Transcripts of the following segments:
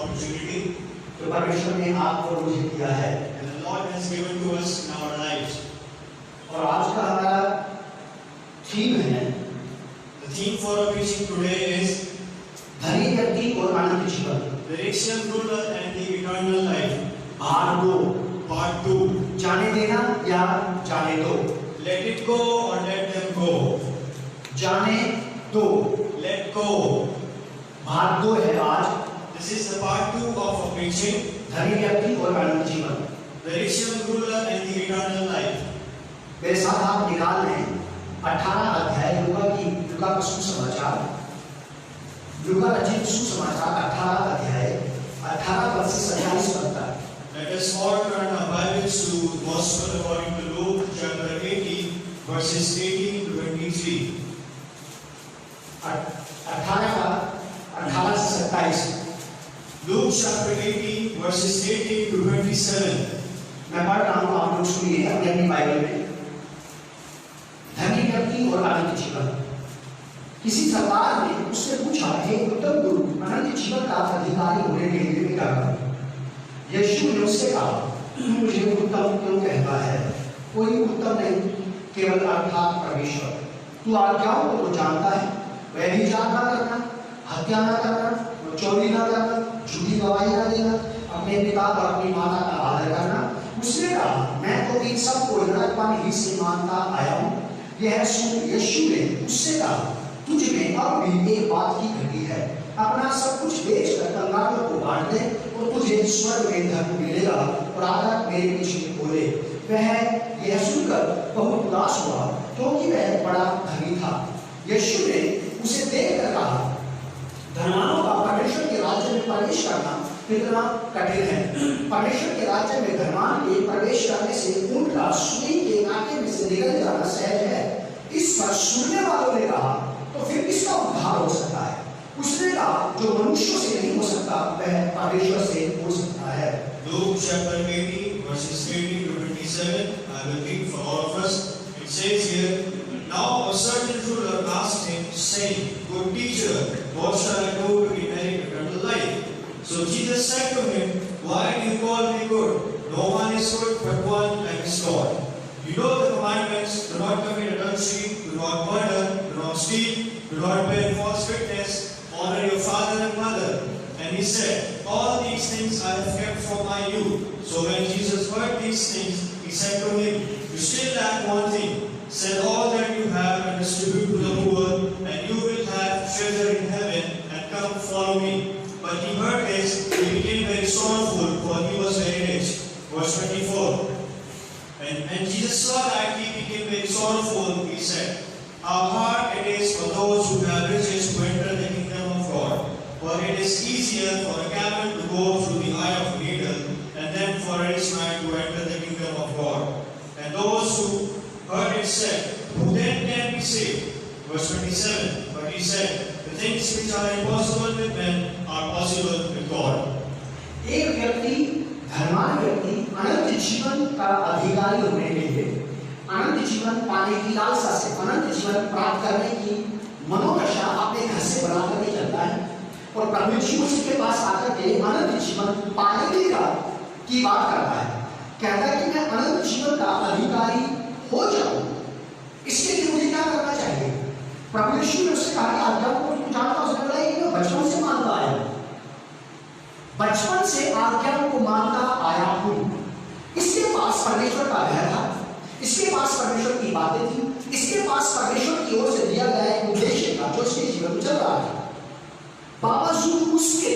opportunity. तो परमेश्वर ने आपको मुझे दिया है, And the Lord has given to us in our lives. और आज का हमारा थीम है The theme for our preaching today is धनी व्यक्ति और अनंत जीवन। the rich young ruler and the eternal life. भाग 2, Part 2. जाने देना या जाने दो। Let it go or let them go. जाने दो। Let go. भाग 2 है आज, This is the part 2 of our preaching. धनी व्यक्ति और अनंत जीवन। The rich young ruler and the eternal life. मेरे साथ आप निकाल लें 18 अध्याय लूका का सुसमाचार, लूका रचित सुसमाचार 18 अध्याय 18 पद से 27 पद तक। Let us all turn our Bibles to Gospel according to Luke chapter 18 verses 18 to 23. 18 से 27। Luke chapter 18 verses 18 to 27. मैं पढ़ रहा हूँ, आप लोग सुनिए अपनी बाइबल में। धनी व्यक्ति और अनंत जीवन। किसी सरदार ने उससे पूछा, हे उत्तम गुरु, अनंत जीवन का अधिकारी होने के लिए क्या करूं? यीशु ने उससे कहा, तू मुझे उत्तम क्यों कहता है? कोई उत्तम नहीं, केवल अर्थात परमेश्वर। तू आज्ञाओं को तो जानता है, व्यभिचार न करना, हत्या न करना, चोरी न करना, झूठी गवाही न देना, अपने पिता और अपनी माता का आदर करना। उसने कहा, मैं तो इन सब को लड़कपन ही से मानता आया हूँ। यह सुन यीशु ने उससे कहा, तुझ में अब भी एक बात की घटी है, अपना सब कुछ बेचकर कंगालों को बांट दे और तुझे स्वर्ग में धन मिलेगा, और आकर मेरे पीछे बोले। वह यह सुनकर बहुत उदास हुआ, क्योंकि वह बड़ा धनी था। यीशु ने उसे देखकर कहा, धनवानों का परमेश्वर के राज्य में प्रवेश करना कितना कठिन है। परमेश्वर के राज्य में धनवान के प्रवेश करने से ऊंट का सुई के नाके में से निकल जाना सहज है। इस पर सुनने वालों ने कहा, तो फिर किसका उद्धार हो सकता है? उसने कहा, जो मनुष्यों से नहीं हो सकता वह परमेश्वर से हो सकता है। Luke chapter 18 verses 18 to 27. I will read for all of us. It says here, now a certain ruler asked him, saying, Good teacher, what shall I do to inherit eternal life? So Jesus said to him, Why do you call me good? No one is good but one, and is God. You know the commandments: do not commit adultery, do not murder, do not steal, do not bear false witness, honor your father and mother. And he said, All these things I have kept from my youth. So when Jesus heard these things, he said to him, You still lack one thing. Sell all that you have and distribute to the poor, and you will have treasure in heaven, and come follow me. But he heard this, he became very sorrowful, for he was very rich. Verse 24. And Jesus saw that he became very sorrowful, he said, How hard it is for those who have riches to enter the kingdom of God. For it is easier for a camel to go through the eye of a needle, and then for a rich man to enter the kingdom of God. And those who heard it said, Who then can be saved? Verse 27. But he said, The things which are impossible with men are possible with God. एक व्यक्ति, धनवान व्यक्ति अनंत जीवन का अधिकारी होने के लिए, अनंत जीवन पाने की लालसा से, अनंत जीवन प्राप्त करने की मनोदशा अपने घर से बना करके चलता है, और प्रभु यीशु मसीह के पास आकर के अनंत जीवन पाने की बात करता है। कहता है कि मैं अनंत जीवन का अधिकारी हो जाऊं, इसके लिए मुझे क्या करना चाहिए? प्रभु यीशु ने उससे कहा कि आज्ञाओं को तू जानता है। उसने बोला, ये मैं बचपन से मानता आया हूं, बचपन से आज्ञाओं को मानता आया हूं। इसके पास परमेश्वर का भय था, इसके पास परमेश्वर की बातें थी, इसके पास परमेश्वर की ओर से दिया गया एक उद्देश्य था जो इसके जीवन में चल रहा था। बावजूद उसके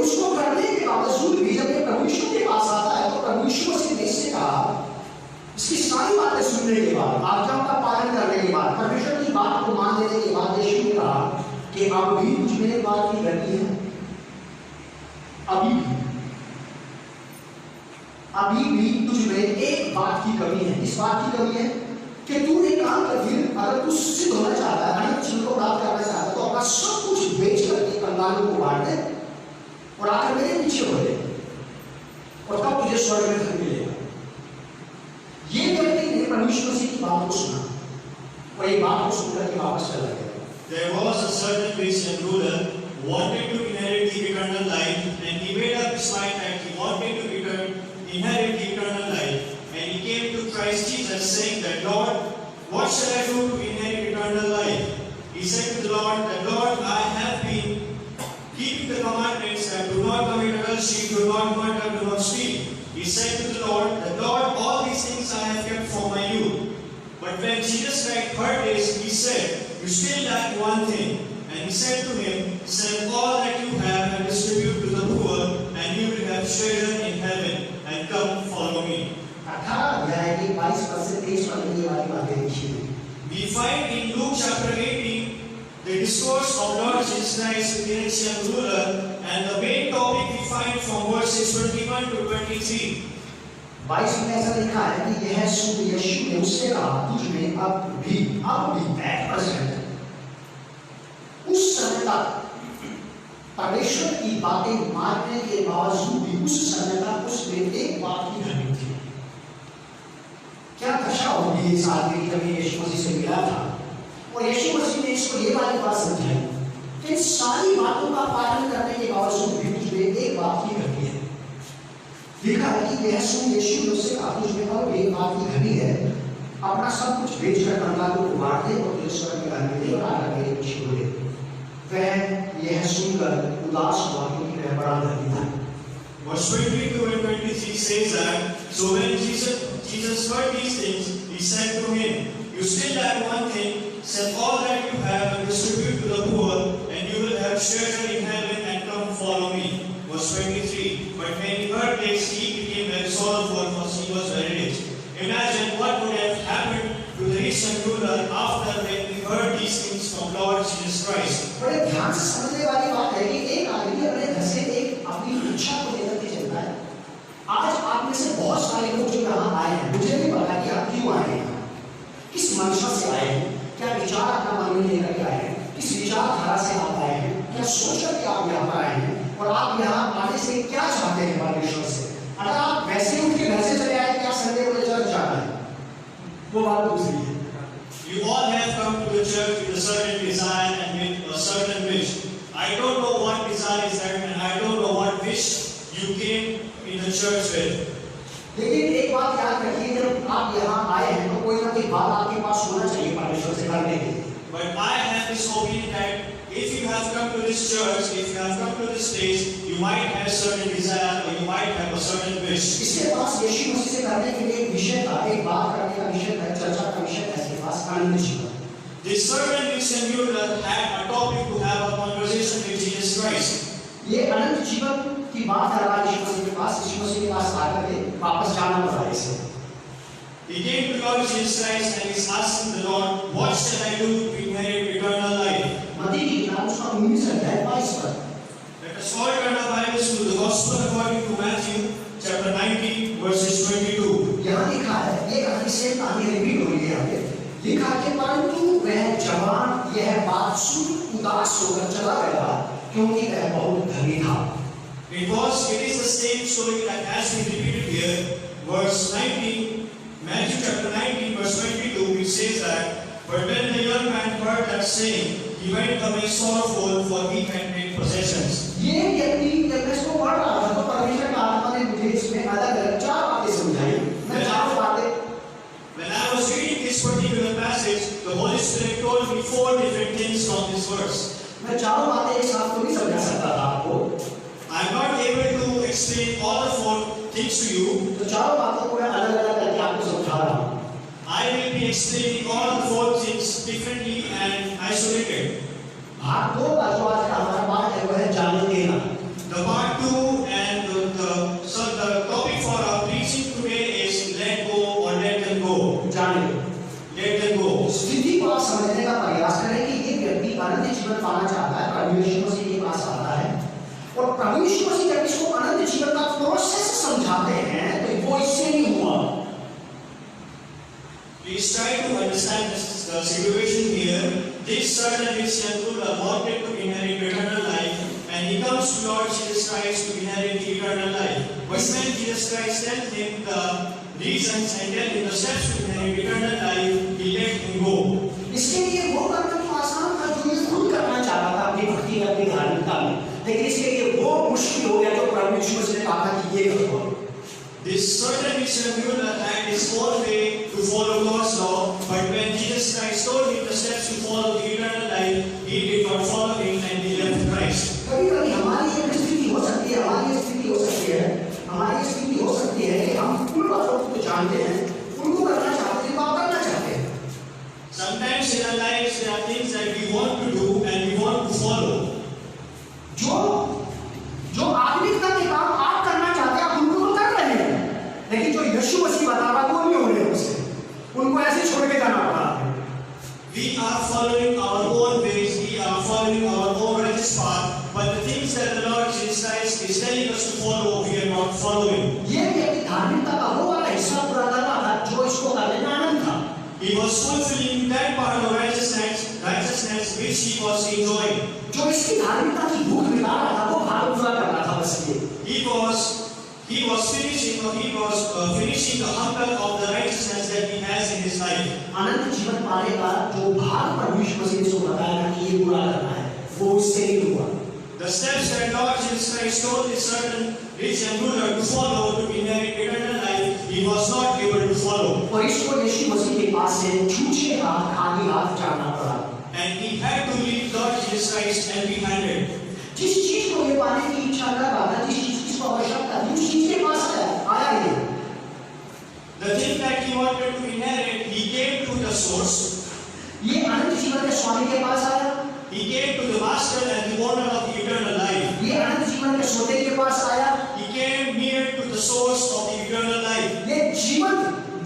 उसको करने के बावजूद भी जब प्रभु यीशु के पास आता है, तो प्रभु यीशु मसीह ने इससे कहा, इसकी सारी बातें सुनने के बाद, आज्ञाओं का पालन करने के बाद, परमेश्वर की बात को मान लेने के बाद यीशु ने कहा कि अब भी मुझ में बात की गलती है। अभी भी तुझ में एक बात की कमी है। इस बात की कमी है कि तू एक काम कर, फिर अगर तू सिद्ध होना चाहता है, अनंत जीवन को प्राप्त करना चाहता है, तो अपना सब कुछ बेच करके कंगालों को बांट दे और आकर मेरे पीछे हो ले, और तब तुझे स्वर्ग में धन मिलेगा। ये व्यक्ति ने प्रभु यीशु मसीह की बात को सुना और ये बात को सुनकर के वापस चला गया। There was a certain rich young ruler who wanted to inherit the receive eternal life, and he made up his mind that he wanted to inherit the eternal life. And he came to Christ Jesus saying that, Lord, what shall I do to inherit eternal life? He said to the Lord that, Lord, I have been keeping the commandments that do not commit adultery, do not murder, do not steal. He said to the Lord that, Lord, all these things I have kept from my youth. But when Jesus Christ heard this, he said, you still lack one thing. And he said to him, sell all that you have and distribute to the poor, and you will have treasure in heaven, and come follow me. 18 अध्याय के 22 पद से 23 पद में ये वाली बातें लिखी हुई। We find in Luke chapter 18 the discourse of Lord Jesus Christ with the ancient ruler, and the main topic we find from verses 21 to 23. 22 में ऐसा लिखा है कि यह सुन यीशु ने उससे कहा, तुझ में अब भी at present उस समय तक परमेश्वर की बातें मानने के बावजूद भी उस समय तक उसमें एक बात की कमी थी। क्या दशा होगी इस आदमी की जब यीशु मसीह से मिला था और यीशु मसीह ने इसको ये वाली बात समझाई कि सारी बातों का पालन करने के बावजूद भी तुझमें एक बात की कमी है। लिखा है कि यह सुन यीशु ने उससे कहा, तुझ में और एक बात की कमी है, अपना सब कुछ बेचकर कंगालों को बांट दे और तुझे स्वर्ग में रहने दे और आकर मेरे पीछे हो ले। वह यह सुनकर उदास हुआ क्योंकि वह बड़ा धनी था। Verse 22 and 23 says that, so when Jesus heard these things, he said to him, you still lack one thing, sell all that you have and distribute to the poor, and you will have treasure in heaven, and come follow me. Verse 23, but when he heard this, he became very sorrowful, for he was very rich. Imagine what would have happened to the rich and ruler after when he heard these things from Lord Jesus Christ. बड़े ध्यान से समझने वाली बात है कि एक आदमी अपने घर से एक अपनी इच्छा को लेकर के चलता है। आज आप में से बहुत सारे लोग जो यहाँ आए हैं, मुझे नहीं पता कि आप क्यों आए हैं, किस मंशा से आए हैं, क्या विचार अपना मन में लेकर के आए हैं, किस विचारधारा से आप आए हैं, क्या सोचकर के आप यहाँ पर आए हैं, और आप यहाँ आने से क्या चाहते हैं परमेश्वर से। अगर आप वैसे उठ के घर से चले आए क्या संडे को चर्च जाना है, वो बात दूसरी है। You all have come to the church with a certain desire and with a certain wish. I don't know what desire is that, and I don't know what wish you came in the church with. लेकिन एक बात याद रखिए, जब आप यहाँ आए हैं तो कोई ना कोई बात आपके पास होना चाहिए परमेश्वर से करने के लिए। But I have this opinion that if you have come to this church, if you have come to this place, you might have certain desire or you might have a certain wish. इसके पास यीशु मसीह से करने के लिए एक विषय था, एक बात करने का विषय था, चर्चा का विषय था इसके पास आनंद जीवन। This servant Christian Mueller had a topic to have a conversation with Jesus Christ. ये अनंत जीवन की बात कर रहा है यीशु मसीह के पास आकर के वापस जाना पड़ा इसे। He came to Lord Jesus Christ and he's asking the Lord, what shall I do to inherit eternal life? मत्ती की किताब उसका 19 अध्याय 22 पद। Let us all turn our Bibles to the Gospel according to Matthew chapter 19 verses 22. यहाँ लिखा है, ये कहानी से कहानी रिपीट हो रही है यहाँ पे। लिखा है परंतु वह जवान यह बात सुन उदास होकर चला गया क्योंकि वह बहुत धनी था। It is the same story that has been repeated here. Verse 19, Matthew chapter 19 verse 22, it says that, but when the young man heard that saying, he went away sorrowful, for he had great possessions. ये व्यक्ति जब इसको पढ़ रहा था तो परमेश्वर का आत्मा ने मुझे इसमें अलग-अलग चार बातें समझाई। मैं चारों बातें When I was reading this particular passage, the Holy Spirit told me 4 different things from this verse. मैं चारों बातें एक साथ तो नहीं समझा सकता था आपको। I am not able to explain all the 4 things to you. तो चारों बातों को मैं अलग-अलग करके आपको समझा रहा हूँ। I will be explaining all the 4 things differently and isolated. भाग 2 का जो आज का हमारा पाठ है वह है जाने देना। The part 2 and the topic for our preaching today is let go or let them go. जाने दो। Let them go. स्थिति को आप समझने का प्रयास करें कि ये व्यक्ति अनंत जीवन पाना चाहता है, प्रभु यीशु मसीह के पास आता है और प्रभु यीशु मसीह जब इसको अनंत जीवन का प्रोसेस समझाते हैं तो वो इससे नहीं हुआ। Please try to understand the situation here. This certain Christian ruler wanted to inherit eternal life, and he comes to Lord Jesus Christ to inherit the eternal life. But when Jesus Christ tells him the reasons and tells him the steps to inherit eternal life, he let him go. इसके लिए वो करना तो आसान था जो ये खुद करना चाहता था अपनी भक्ति में, अपनी धार्मिकता में। लेकिन इसके लिए वो मुश्किल हो गया जो प्रभु यीशु मसीह ने कहा था कि ये करो। This certain mission ruler had his own way to follow God's law, but when Jesus Christ told him the steps to follow the eternal life, he did not follow him and he left Christ. कभी-कभी हमारी ये स्थिति हो सकती है, हमारी स्थिति हो सकती है कि हम उन बातों को जानते हैं, उनको करना चाहते हैं, आप करना चाहते हैं। Sometimes in our lives there are things that we want to do and we want to follow. जो आत्मिकता के काम आप करना चाहते हैं, आप उनको तो कर रहे हैं, लेकिन जो यीशु मसीह बता रहा है वो नहीं हो रहे उससे, उनको ऐसे छोड़ के जाना पड़ा। We are following our own ways, we are following our own righteous path, but the things that the Lord Jesus Christ is telling us to follow, we are not following. ये व्यक्ति धार्मिकता का वो वाला हिस्सा पूरा कर रहा था जो इसको करने में आनंद था। He was fulfilling that part of righteousness which he was enjoying. जो इसकी धार्मिकता की भूख मिटा रहा था वो भाग पूरा कर रहा था बस ये। He was finishing the hunger of the righteousness that he has in his life. अनंत जीवन पाने का जो भाग प्रभु यीशु मसीह ने इसको बताया कि ये पूरा करना है, वो उससे नहीं हुआ। The steps that Lord Jesus Christ told this certain rich young ruler to follow to inherit eternal life, he was not able to follow. और इसको यीशु मसीह के पास से छूछे हाथ खाली हाथ जाना पड़ा। And he had to leave Lord Jesus Christ empty-handed. जिस चीज को ये पाने की इच्छा कर रहा था, जिस चीज की आवश्यकता थी, उस चीज के पास आया ही। The thing that he wanted to inherit, he came to the source. ये अनंत जीवन के स्वामी के पास आया। He came to the master and the owner of the eternal life. ये अनंत जीवन के सोते के पास आया। He came near to the source of the eternal life. ये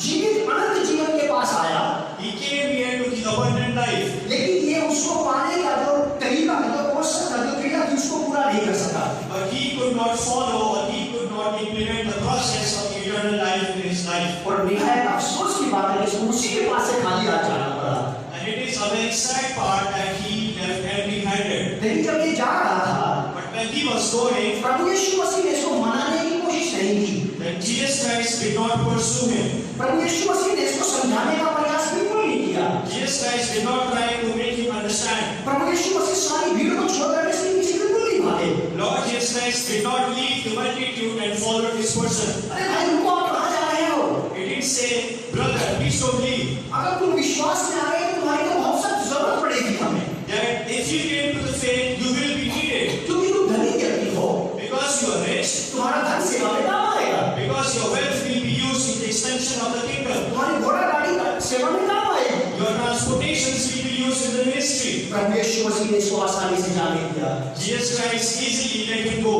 जीवित अनंत जीवन के पास आया। He came near to the abundant life. लेकिन ये उसको पाने का जो तरीका है, जो प्रोसेस है, जो क्रिया थी, उसको पूरा नहीं कर सका। But he could not follow or he could not implement the process of the eternal life in his life. और निहायत अफसोस की बात है कि उसी के पास से खाली हाथ जाना पड़ा। And it is a very sad part that he left empty-handed. लेकिन जब ये जा रहा था, But when he was going, प्रभु यीशु मसीह ने इसको मनाने की कोशिश नहीं की। then Jesus Christ did not pursue him. प्रभु यीशु मसीह ने इसको समझाने का प्रयास बिल्कुल नहीं किया। Jesus Christ did not try to make him understand. प्रभु यीशु मसीह सारी भीड़ को छोड़कर इसके पीछे बिल्कुल नहीं भागे। Lord Jesus Christ did not leave the multitude and follow this person. अरे भाई, रुको, आप कहाँ जा रहे हो? He didn't say, brother, please don't leave. अगर तुम विश्वास में आए तो तुम्हारी तो बहुत सख्त जरूरत पड़ेगी हमें, That if you came to the faith, you will be needed. क्योंकि तुम धनी व्यक्ति हो, Because you are rich, तुम्हारा धन सेवा में काम आएगा, because your wealth will be used in the extension of the kingdom. तुम्हारी घोड़ा गाड़ी सेवा में काम आएगी। Your transportations will be used in the ministry. प्रभु यीशु मसीह ने इसको आसानी से जाने दिया। Jesus Christ easily let him go.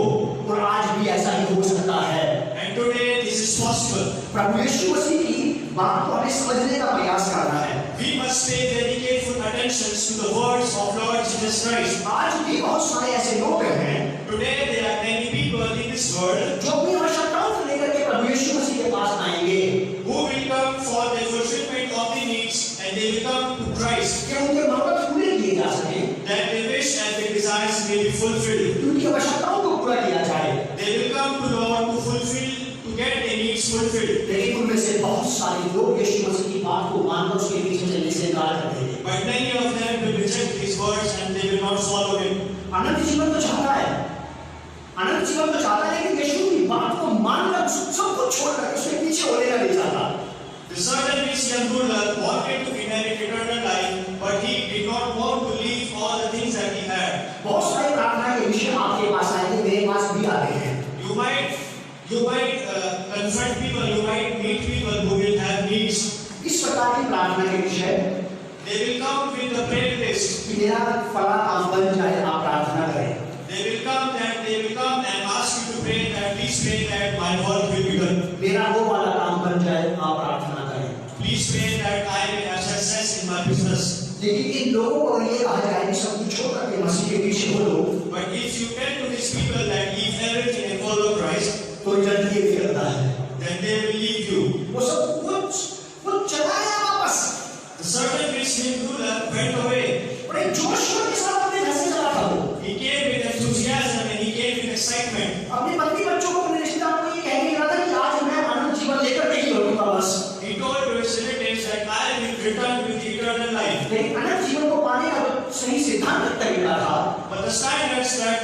और आज भी ऐसा ही हो सकता है। And today this is possible. प्रभु यीशु मसीह की बात को हमें समझने का प्रयास करना है। We must pay very careful attention to the words of Lord Jesus Christ. आज भी बहुत सारे ऐसे लोग हैं Today there are many people in this world जो अपनी आवश्यकताओं को लेकर के प्रभु यीशु मसीह के पास आएंगे who will come for the fulfillment of their needs and they will come to Christ कि उनके मनोरथ पूरे किए जा सके, that their wish and their desires may be fulfilled. उनकी आवश्यकताओं को पूरा किया जाए। They will come to the Lord to get their needs fulfilled. लेकिन उनमें से बहुत सारे लोग यीशु मसीह की बात को मानकर उसके पीछे चलने से इनकार कर देंगे। But many of them will reject his words and they will not follow him. अनंत जीवन तो चाहता है, अनंत जीवन तो चाहता है, लेकिन यीशु की बात को मानकर सब कुछ छोड़कर उसके पीछे होने का नहीं चाहता। The certain rich young ruler wanted to inherit eternal life, but he did not want to leave all the things that he had. बहुत सारे प्रार्थना के विषय आपके पास आएंगे, मेरे पास भी आते हैं। You might confront people, you might meet people who will have needs. इस प्रकार की प्रार्थना के विषय They will come with a prayer list. कि मेरा फला काम बन जाए, आप प्रार्थना करें। They will come and ask you to pray that please pray that my work will be done. मेरा वो वाला काम बन जाए, आप प्रार्थना करें। Please pray that I will have success in my business. लेकिन इन लोगों को ये कहा जाए कि सब कुछ छोड़ करके मसीह के पीछे हो लो, But if you tell to these people that leave everything and follow Christ, तो जल्दी ये करता है, then they will leave you. वो सब कुछ चला गया वापस। The certain rich young ruler went away. बड़े जोश के साथ अपने घर से चला था वो। He came with enthusiasm and he came with excitement. अपने पत्नी बच्चों को, अपने रिश्तेदारों को ये कहने लगा था कि आज मैं अनंत जीवन लेकर के ही लौटूंगा बस। He told to his relatives that I will return with eternal life. लेकिन अनंत जीवन को पाने का जो सही सिद्धांत तरीका था, But the standards that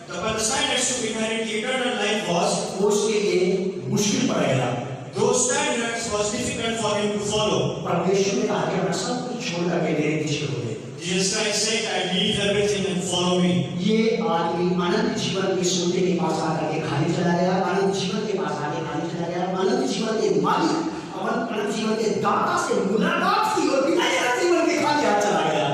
the standards to inherit eternal life was, वो उसके लिए मुश्किल पड़ेगा। those standards was difficult for him to follow. परमेश्वर ने कहा कि अपना सब कुछ छोड़ करके मेरे पीछे हो गए। Jesus Christ said, I leave everything and follow me. ये आदमी अनंत जीवन के सोते के पास आकर के खाली चला गया, अनंत जीवन के पास आके खाली चला गया, अनंत जीवन के मालिक और अनंत जीवन के दाता से मुलाकात की और बिना अनंत जीवन के खाली हाथ चला गया।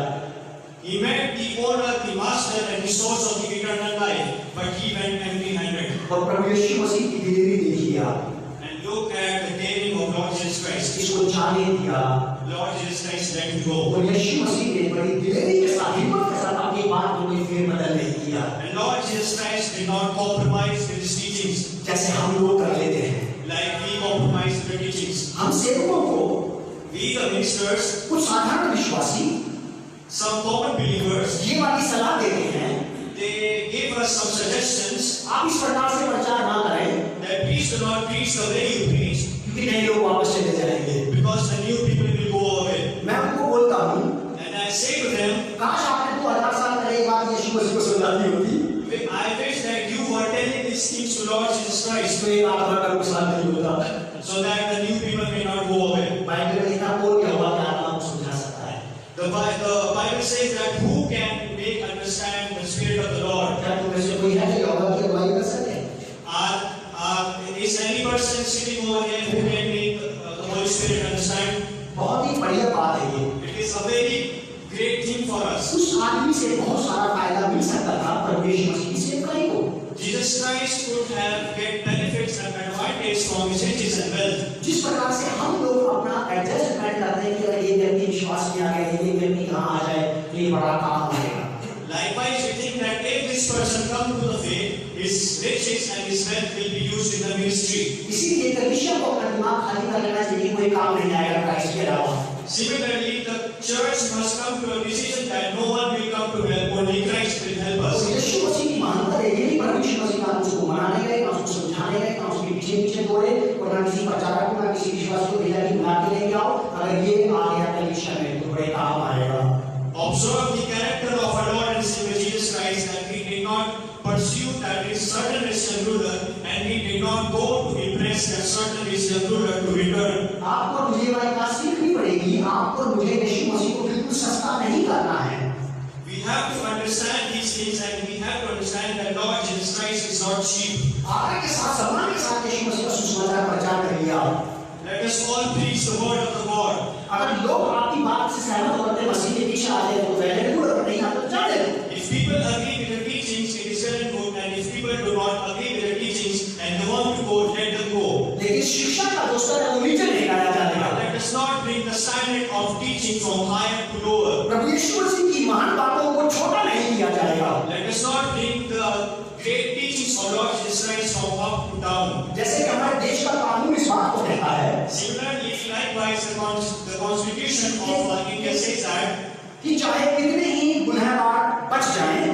He met the owner, the master, and the source of the eternal life, but he went empty-handed. और प्रभु यीशु मसीह की दिलेरी देखिए आप, And look at the daring of Lord Jesus Christ. इसको जाने दिया Lord Jesus Christ let him go. और यीशु मसीह ने बड़ी दिलेरी के साथ हिम्मत के साथ अपनी बात को कोई फेरबदल नहीं किया। And Lord Jesus Christ did not compromise with his teachings, जैसे हम लोग कर लेते हैं। like we compromise with the teachings. हम सेवकों को We the ministers, कुछ साधारण विश्वासी some common believers, ये वाली सलाह देते हैं, they gave us some suggestions आप इस प्रकार से प्रचार ना करें that please do not preach the way you preach, क्योंकि नए लोग वापस चले जाएंगे। because the new people will go away. मैं उनको बोलता हूँ, And I say to them, काश आपने 2000 साल पहले ये बात यीशु मसीह को समझाती होती, I wish that you were telling these things to Lord Jesus Christ, तो ये बात भर का साल नहीं होता। so that the new people may not go away. Bible में लिखा कौन क्या हुआ कि आत्मा को समझा सकता है? The Bible says that who can make understand the Spirit of the Lord? क्या तुम में से कोई है जो यहोवा की अगुवाई कर सके? Is any person sitting over here who can make the Holy Spirit understand? बहुत ही बढ़िया बात है ये। It is a very great thing for us. उस आदमी से बहुत सारा फायदा मिल सकता था परमेश्वर मसीह की सेवकाई को। Jesus Christ could have get benefits and advantage from his riches and wealth. जिस प्रकार से हम लोग अपना एडजस्टमेंट करते हैं कि अगर ये व्यक्ति विश्वास में आ गया, ये व्यक्ति कहाँ आ जाए, तो ये बड़ा काम होगा। Likewise, we think that if this person come to the faith, his riches and his wealth will be used in the ministry. इसीलिए कलीसिया को अपना दिमाग खाली कर लेना चाहिए, कोई काम नहीं आएगा क्राइस्ट के अलावा। Similarly, the church must come to a decision that no one will come to help, only Christ will help us. यीशु मसीह की महानता है, यही पर यीशु मसीह ना उसको मनाने गए, ना उसको समझाने गए, ना उसके पीछे पीछे दौड़े और ना किसी प्रचारक को, ना किसी विश्वासी को भेजा कि बुला के लेके आओ, अगर ये आ गया कलीसिया में तो बड़े काम आएगा। Observe the character of our Lord and Savior Jesus Christ, that he did not pursue that his certain Christian ruler, and he did not go to impress that certain Christian ruler to return. आपको मुझे वाली बात सीखनी पड़ेगी, आपको मुझे यीशु मसीह को बिल्कुल सस्ता नहीं करना है। We have to understand these things, and we have to understand that Lord Jesus Christ is not cheap. आगे के साथ सम्मान के साथ यीशु मसीह का सुसमाचार प्रचार करिए आप। Let us all preach the word of the Lord. अगर लोग आपकी बात से सहमत होते मसीह के पीछे आते हैं तो वेरी गुड, अगर नहीं आते तो जाने दो। If people agree with the teachings, it is well and good, and if people do not agree with the teachings and they want to go, let them go. लेकिन शिक्षा का जो स्तर है वो नीचे नहीं लाया जाएगा। Let us not bring the standard of teaching from higher to lower. प्रभु यीशु मसीह की महान बातों को छोटा नहीं किया जाएगा। Let us not bring the great teachings of Lord Jesus Christ from up to down. जैसे कि हमारे देश का कानून इस बात को कहता है Similarly, likewise, the Constitution of India says that कि चाहे कितने ही गुनहगार बच जाएं,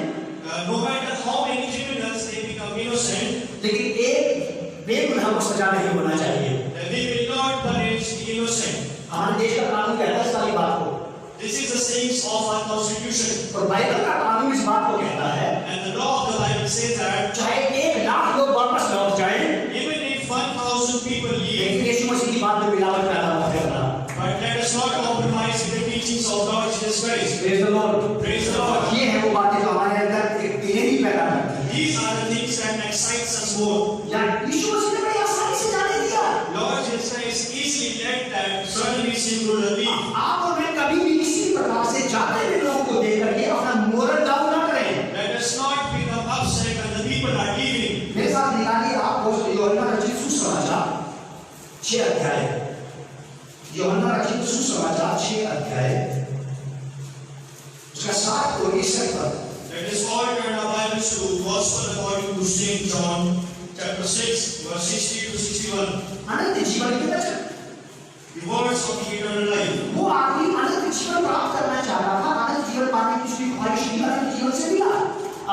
no matter how many criminals they become innocent, लेकिन एक बेगुनाह को सजा नहीं होना चाहिए। we will not punish the innocent. हमारे देश का कानून कहता है इस वाली बात को, This is the sayings of our Constitution. और बाइबल का कानून इस बात को कहता है And the law of the Bible says that चाहे 1,00,000 लोग वापस लौट जाएं, even if 1,000 people leave, लेकिन यीशु मसीह की बात में मिलावट पैदा मत करना। but let us not compromise with the teachings of Lord Jesus Christ. Praise the Lord. Praise the Lord. ये है वो बातें जो हमारे अंदर एक दिलेरी पैदा करती हैं। These are the things that excite us more. या यीशु मसीह ने बड़ी आसानी से जाने दिया। Lord Jesus Christ easily let that certain sin to leave. आप और मैं कभी भी इसी प्रकार से जाते हुए लोगों को देख करके अपना मोरल डाउन ना करें। Let us not become upset when the people are leaving. मेरे साथ निकालिए आप यूहन्ना रचित सुसमाचार 6 अध्याय, यूहन्ना रचित सुसमाचार 6 अध्याय उसका 7 और 21 पद। Let us all turn our Bibles to Gospel according to Saint John, chapter 6, verse 60 to 61. अनंत जीवन के वचन, The words of the eternal life. वो आदमी अनंत जीवन प्राप्त करना चाह रहा था, अनंत जीवन पाने की उसकी ख्वाहिश थी, अनंत जीवन से मिला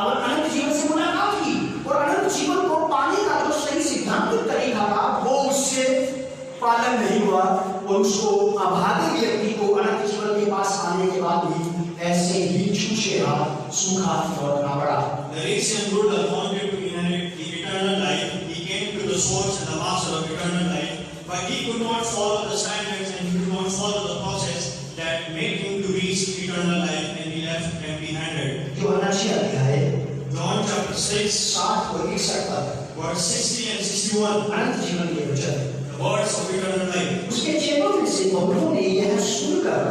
और अनंत जीवन से मुलाकात की और अनंत जीवन को पाने का जो सही सिद्धांतिक तरीका था वो उससे पालन नहीं हुआ और उसको अभागे व्यक्ति को अनंत जीवन के पास आने के बाद भी ऐसे ही छूछे सूखा लौटना पड़ा। The rich and ruler wanted to और 61 पद, verse 60 and 61, अनंत जीवन के वचन। the words of eternal life. उसके चेलों में से बहुतों ने यह सुनकर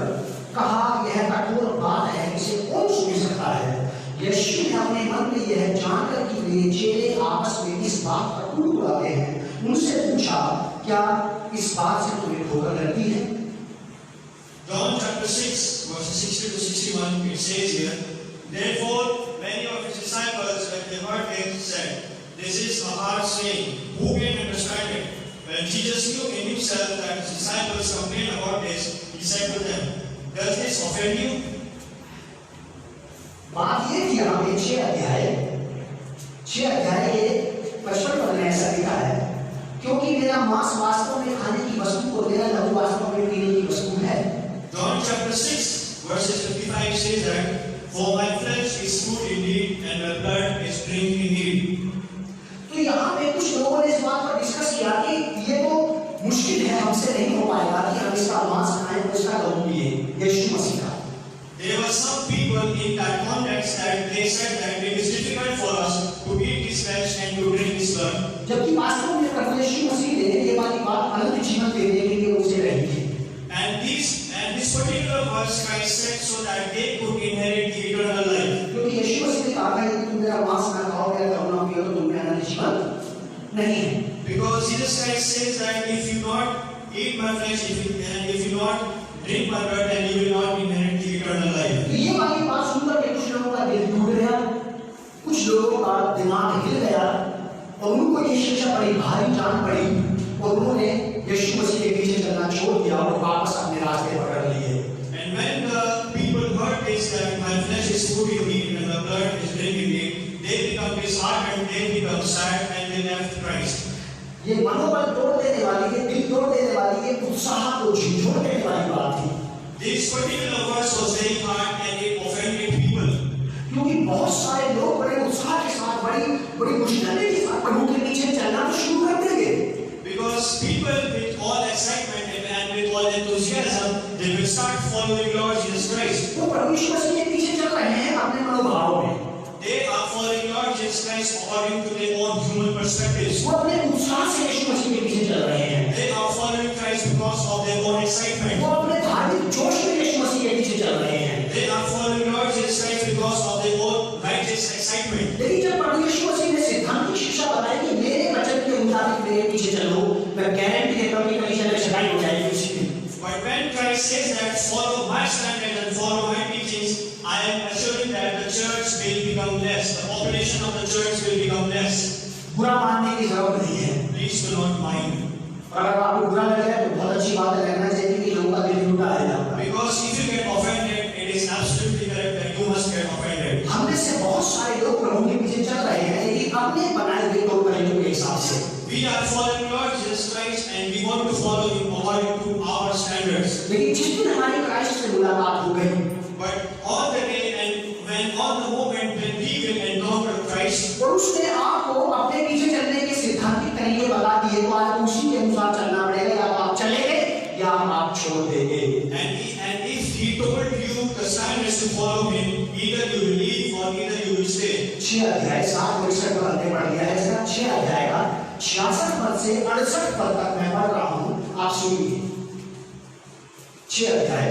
कहा, यह कठोर बात है, इसे कौन सुन सकता है? यीशु ने अपने मन में यह जानकर कि वे चेले आपस में इस बात पर कुड़कुड़ाते हैं, उनसे पूछा, क्या इस बात से तुम्हें ठोकर लगती है? John chapter 6, verses 60 to 61, it says here, therefore many of his disciples, when they heard it, said, this is a hard saying, who can understand it? When Jesus knew in himself that his disciples complained about this, he said to them, does this offend you? बात ये कि यहाँ पे 6 अध्याय के 55 पद में ऐसा लिखा है, क्योंकि मेरा मांस वास्तव में खाने की वस्तु और मेरा लहू वास्तव में पीने की वस्तु है। John chapter 6, verses 55 says that, for my flesh is food indeed, and my blood is drink indeed. तो यहाँ पे कुछ लोगों ने इस बात पर डिस्कस किया कि ये तो मुश्किल है, हमसे नहीं हो पाएगा कि हम इसका मांस खाएं और इसका लहू पिए, यीशु मसीह का। There were some people in that context that they said that it is difficult for us to eat his flesh and to drink his blood. जबकि वास्तव में प्रभु यीशु मसीह ने ये वाली बात अनंत जीवन देने के लिए उनसे कही थी। And this particular verse Christ said so that they could inherit the eternal life. क्योंकि यीशु मसीह ने कहा कि तुम मेरा मांस ना खाओ, मेरा लहू ना पियो तो तुम्हें अनंत जीवन नहीं है। Because Jesus Christ says that if you not eat my flesh, if you not drink my blood, then you will not inherit the eternal life. ये वाली बात सुनकर के कुछ लोगों का दिल टूट गया, कुछ लोगों का दिमाग हिल गया और उनको ये शिक्षा बड़ी भारी जान पड़ी और उन्होंने यीशु मसीह के पीछे चलना छोड़ दिया और वापस अपने रास्ते पकड़ लिए। And when the people heard this that my flesh is food indeed and my blood is drink indeed, they become disheartened, they become sad, and they left Christ. ये मनोबल तोड़ देने वाली, ये दिल तोड़ देने वाली, ये उत्साह को झिझोड़ देने वाली बात थी। This particular verse was very hard and it offended people. क्योंकि बहुत सारे लोग बड़े उत्साह के साथ, बड़ी मुश्किल के साथ प्रभु के पीछे चलना तो शुरू कर देंगे। Because people with all excitement and with all enthusiasm, they will start following Lord Jesus Christ. वो प्रभु यीशु मसीह के पीछे चल रहे हैं अपने मनोभावों में। They are following Lord Jesus Christ according to their own human perspectives. वो अपने उत्साह से यीशु मसीह के पीछे चल रहे हैं। They are following Christ because of their own excitement. वो अपने धार्मिक जोश में यीशु मसीह के पीछे चल रहे हैं। They are following Lord Jesus Christ because of their own righteous excitement. लेकिन जब प्रभु यीशु मसीह ने सिद्धांतिक शिक्षा बताई कि मेरे वचन के मुताबिक मेरे पीछे चलो, मैं गारंटी देता हूं कि कहीं से लड़ाई हो जाएगी उसी दिन। But when Christ says that follow my standards and follow my teachings, I am assuring that the church will become less. The population of the church will become less. बुरा मानने की जरूरत नहीं है। Please do not mind. अगर आपको बुरा लग जाए तो बहुत अच्छी बात है, लगना चाहिए कि लोगों का दिल टूटा है। Because if you get offended, it is absolutely correct that you must get offended. हमने से बहुत सारे लोग प्रभु के पीछे चल रहे हैं लेकिन अपने बनाए हुए तौर तरीकों के हिसाब से। We are following Lord Jesus Christ and we want to follow Him according to our standards. लेकिन जिस दिन हमारी क्राइस्ट से मुलाकात हो गई, But on the day and when on the moment when we will encounter Christ, और उसने आपको अपने पीछे चलने के सिद्धांतिक तरीके बता दिए, तो आज उसी के अनुसार चलना पड़ेगा, या आप चलेंगे या आप छोड़ देंगे। and if He told you the standards to follow Him, either you will leave or either you will stay. 6 अध्याय 7 और 61 पद पढ़ लिया है, इसका 6 अध्याय का 66 पद से 68 पद तक मैं पढ़ रहा हूँ, आप सुनिए। 6 अध्याय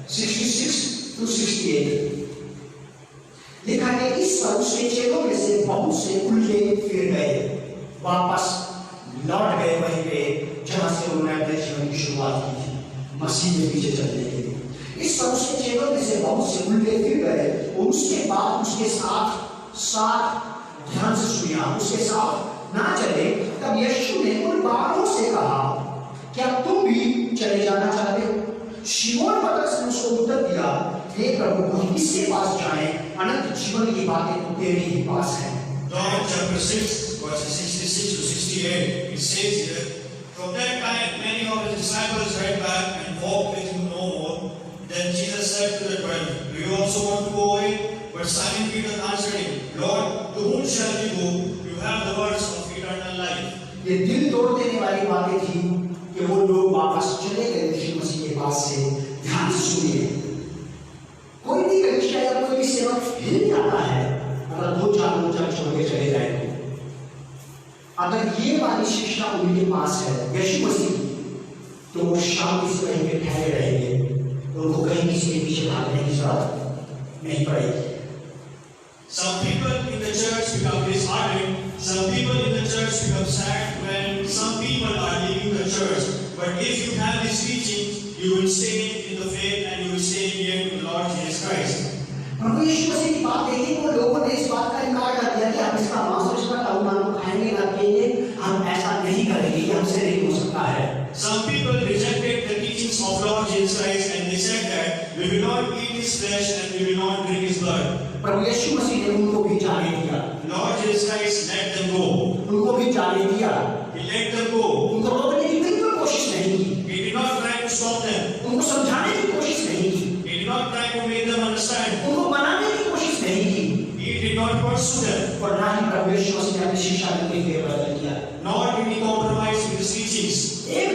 66 to 68 लिखा है, इस पर उसके चेलों में से बहुत से उल्टे फिर गए, वापस लौट गए वहीं पे जहां से उन्होंने अपने जीवन की शुरुआत की थी, मसीह के पीछे चलने के लिए। इस पर उसके चेलों में से बहुत से उल्टे फिर गए और उसके बाद उसके साथ ध्यान से सुनिया, उसके साथ ना चले। तब यीशु ने उन बारों से कहा, क्या तुम भी चले जाना चाहते हो? शिमोन पतरस ने उसको उत्तर दिया, हे प्रभु, हम किसके पास जाएं? अनंत जीवन की बातें तो तेरे ही पास हैं। John chapter 6 verses 66 to 68, it says here, from that time many of his disciples went back and walked with him no more. Then Jesus said to the 12, do you also want to go away? But Simon Peter answered him, Lord, to whom shall we go? You have the words of eternal life. ये दिल तोड़ देने वाली बातें थी कि वो लोग वापस चले गए यीशु मसीह के पास से। ध्यान से सुनिए, कोई भी कलीसिया या कोई भी सेवक हिल जाता है अगर 2-4 लोग छोड़ के चले जाए तो। अगर ये वाली शिक्षा उनके पास है यीशु मसीह, तो वो शांति से वहीं पे ठहरे रहेंगे, उनको कहीं किसी के पीछे भागने की जरूरत नहीं पड़ेगी। Some people in the church become disheartened. Some people in the church become sad when some people are leaving the church. But if you have these teachings, you will stay in the faith and you will stay near to the Lord Jesus Christ. प्रभु यीशु मसीह की बात देखी तो लोगों ने इस बात का इनकार कर दिया कि हम इसका मांस और इसका तन खाएंगे ना पिएंगे, हम ऐसा नहीं करेंगे, ये हमसे नहीं हो सकता है। Some people rejected the teachings of Lord Jesus Christ and they said that we will not eat his flesh and we will not drink his blood. प्रभु यीशु मसीह ने उनको भी जाने दिया। Lord Jesus Christ let them go. उनको भी जाने दिया। He let them go. उनको रोकने की बिल्कुल कोशिश नहीं की। He did not try to stop them. उनको समझाने की कोशिश नहीं की। He did not try to make them understand. उनको मनाने की कोशिश नहीं की। He did not pursue them. और ना ही प्रभु यीशु मसीह ने अपनी शिक्षा में कोई फेरबदल किया। Nor did he compromise with his teachings. एक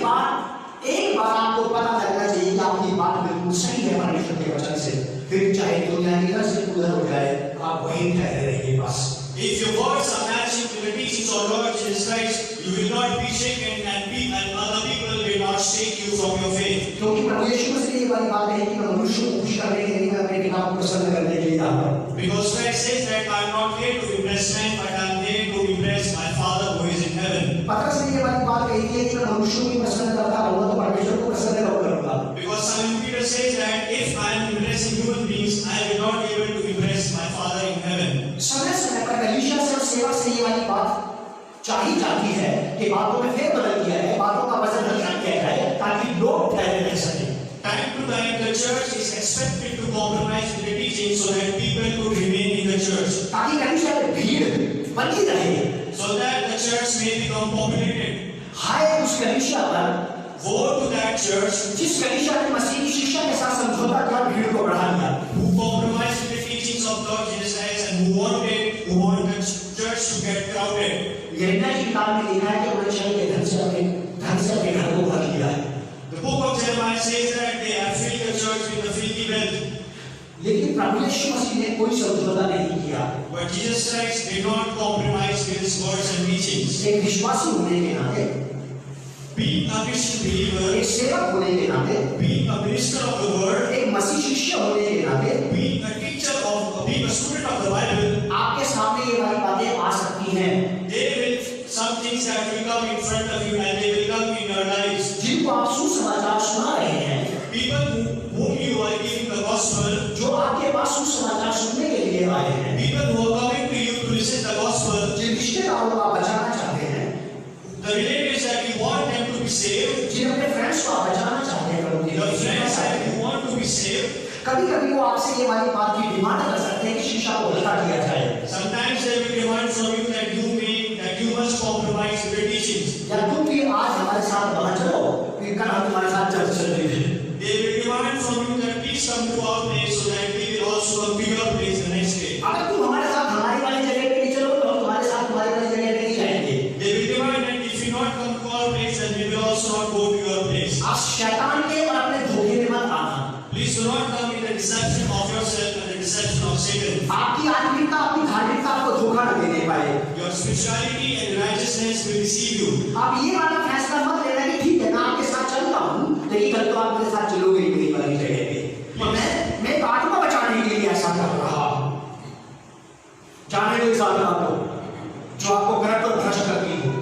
बार आपको पता लगना चाहिए कि आपकी बात बिल्कुल सही है परमेश्वर के वचन से, फिर चाहे दुनिया इधर से उधर हो जाए, आप वहीं ठहरे रहिए बस। If your words are matching to the teachings of Lord Jesus Christ, you will not be shaken and other people will not shake you from your faith. क्योंकि प्रभु यीशु मसीह ने ये वाली बात कही कि मैं मनुष्यों को खुश करने के लिए, मैं अपने पिता को प्रसन्न करने के लिए आता हूँ। Because Christ says that I am not here to impress men, but I am here to impress my Father who is in heaven. पतरस ने ये वाली बात कही थी कि मैं मनुष्यों को प्रसन्न करता रहूँगा तो परमेश्वर को प्रसन्न कब करूँगा? Because Simon Peter says that if I am impressing human beings, I will not be able to impress my Father in heaven. समय पर कलीसिया से और सेवा से ये वाली बात चाही जाती है कि बातों में फेरबदल किया जाए, बातों का वजन हल्का किया जाए ताकि लोग ठहरे रह सकें। Time to time, the church is expected to compromise with the teaching so that people could remain in the church. ताकि कलीसिया में भीड़ बनी रहे, So that the church may become populated. हाय उस कलीसिया पर, Woe to that church जिस कलीसिया ने मसीह की शिक्षा के साथ समझौता किया, भीड़ को बढ़ा दिया, who compromised with the teachings of Lord Jesus Christ and who wanted the church to get crowded. यिर्मयाह की किताब में लिखा है कि उन्होंने शरीर के धन से अपने घर को भर लिया है। The book of Jeremiah says that they have filled the church with the filthy wealth. लेकिन प्रभु यीशु मसीह ने कोई समझौता नहीं किया। But Jesus Christ did not compromise with his words and teachings. एक विश्वासी होने के नाते, Being a Christian believer, एक सेवक होने के नाते, being a minister of the word, एक मसीह शिष्य होने के नाते, being a student of the Bible, आपके सामने ये वाली बातें आ सकती हैं। some things that will come in front of you and they will come in your lives. जिनको आप सुसमाचार सुना रहे हैं, People whom you are giving the gospel, जो आपके पास सुसमाचार सुनने के लिए आए हैं, people who are coming to you to listen the gospel, जिन रिश्तेदारों को आप बचाना चाहते हैं, the relatives that you want them to be saved, जिन अपने फ्रेंड्स को आप बचाना चाहते हैं, the friends that you want to be saved, कभी-कभी वो आपसे ये वाली बात की डिमांड कर सकते हैं कि शिक्षा को हल्का किया जाए। sometimes they will demand from you that you must compromise with the teachings. या तुम भी आज हमारे साथ वहाँ चलो, फिर कल हम तुम्हारे साथ चर्च चल रही है। They will demand from you that please come to our place so that we will also come to your place the next day. अगर तुम हमारे साथ हमारी वाली जगह पे नहीं चलो तो हम तुम्हारे साथ तुम्हारी वाली जगह पे नहीं जाएंगे। They will demand that if you not come to our place, then we will also not go to your place. आप शैतान के और अपने धोखे में मत आना। Please do not come in the deception of yourself and the deception of Satan. आपकी आत्मिकता, अपनी धार्मिकता आपको धोखा न देने पाए। Your spirituality and righteousness will deceive you. आप ये वाला फैसला मत लेना कि ठीक है मैं आपके साथ चलता हूँ, लेकिन कल तो आप मेरे साथ चलोगे ही मेरी वाली जगह पे। और मैं बात को बचाने के लिए ऐसा कर रहा हूँ। जाने दो इस आत्मा को, जो आपको गलत और भ्रष्ट करती हो,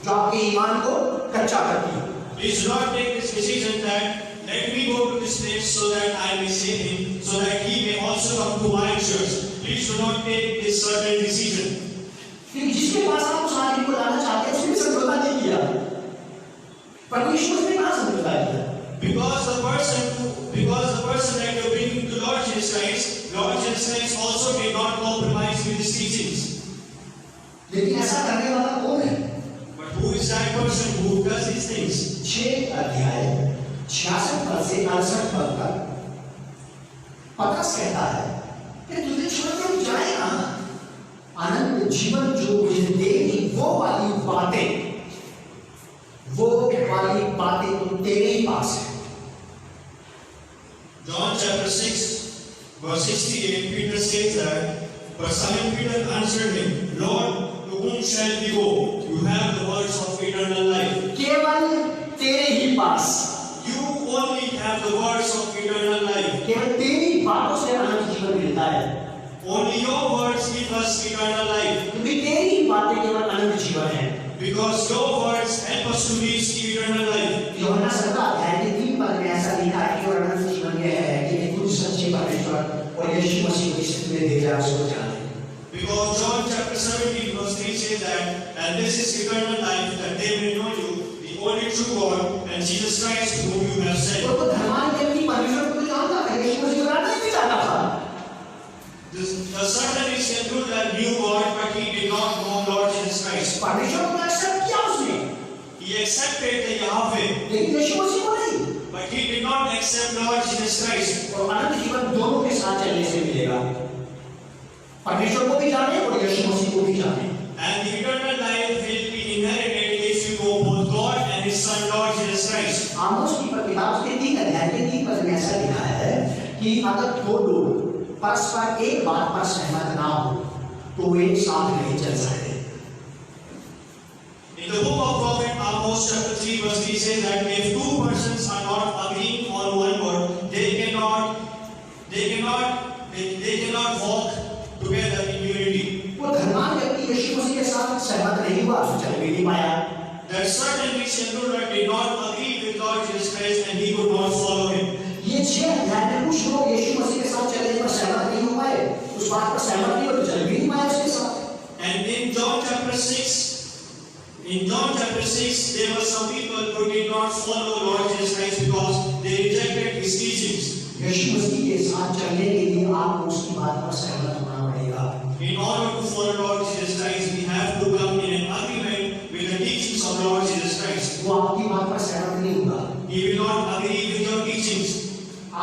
जो आपके ईमान को कच्चा करती हो। Please do not take this decision that let me go to this place so that I may save him, so that he may also come to my church. Please do not take this certain decision. क्योंकि जिसके पास आप उस आदमी को लाना चाहते हैं उसने समझौता नहीं किया, परमेश्वर ने कहाँ समझौता किया? Because the person that you're bringing to Lord Jesus Christ also did not compromise with his teachings. लेकिन ऐसा करने वाला कौन है? But who is that person who does these things? 6 अध्याय 66 पद से 68 पद तक पतरस कहता है कि तुझे छोड़कर जाए कहाँ? अनंत जीवन जो मुझे देगी वो वाली बातें तो तेरे ही पास है। John chapter 6 verse 68, Peter says that, but Simon Peter answered him, Lord, to to whom shall we go? You have the words of eternal life. केवल तेरे ही पास, You only have the words of eternal life. केवल तेरी बातों से अनंत जीवन मिलता है। Only your words give us eternal life. क्योंकि तेरी ही बातें केवल अनंत जीवन है। Because your words help us to reach eternal life. यूहन्ना 7 अध्याय के 3 पद में ऐसा लिखा है कि अनंत जीवन यह है कि खुद सच्चे परमेश्वर और यीशु मसीह को जिसने तुम्हें भेजा है उसको जाने। Because John chapter 17 verse 3 says that, and this is eternal life, that they may know you, the only true God, and Jesus Christ whom you have sent. तो धर्मांध व्यक्ति परमेश्वर को जानता था, यीशु मसीह को जानना नहीं चाहता था। The certain is knew that knew God, but he did not know Lord Jesus Christ. परमेश्वर को एक्सेप्ट किया उसने, He accepted the Yahweh, लेकिन यीशु मसीह को नहीं। but he did not accept Lord Jesus Christ. और अनंत जीवन दोनों के साथ चलने से मिलेगा, परमेश्वर को भी जाने और यीशु मसीह को भी जाने। And the eternal life will be inherited if you know both God and His Son Lord Jesus Christ. आमोस की किताब के 3 अध्याय के 3 पद में ऐसा लिखा है कि अगर दो लोग परस्पर एक बात पर सहमत ना हो तो वे एक साथ नहीं चल सकते। In the book of Prophet Amos chapter 3 verse 3 says that if two persons are not agreeing on one word, they cannot walk together in unity. वो धर्मांध व्यक्ति यीशु मसीह के साथ सहमत नहीं हुआ, चल भी नहीं पाया। That certain rich ruler did not agree with Lord Jesus Christ and he could not follow him. ये 6 अध्याय में कुछ लोग यीशु मसीह के साथ चलने पर सहमत नहीं हो पाए, उस बात पर सहमत नहीं हो तो चल भी नहीं पाए उसके साथ। And in John chapter 6, there were some people who did not follow Lord Jesus Christ because they rejected his teachings. यीशु मसीह के साथ चलने के लिए आपको उसकी बात पर सहमत होना पड़ेगा। In order to follow Lord Jesus Christ, we have to come in an agreement with the teachings of Lord Jesus Christ. वो आपकी बात पर सहमत नहीं होगा। He will not agree with your teachings.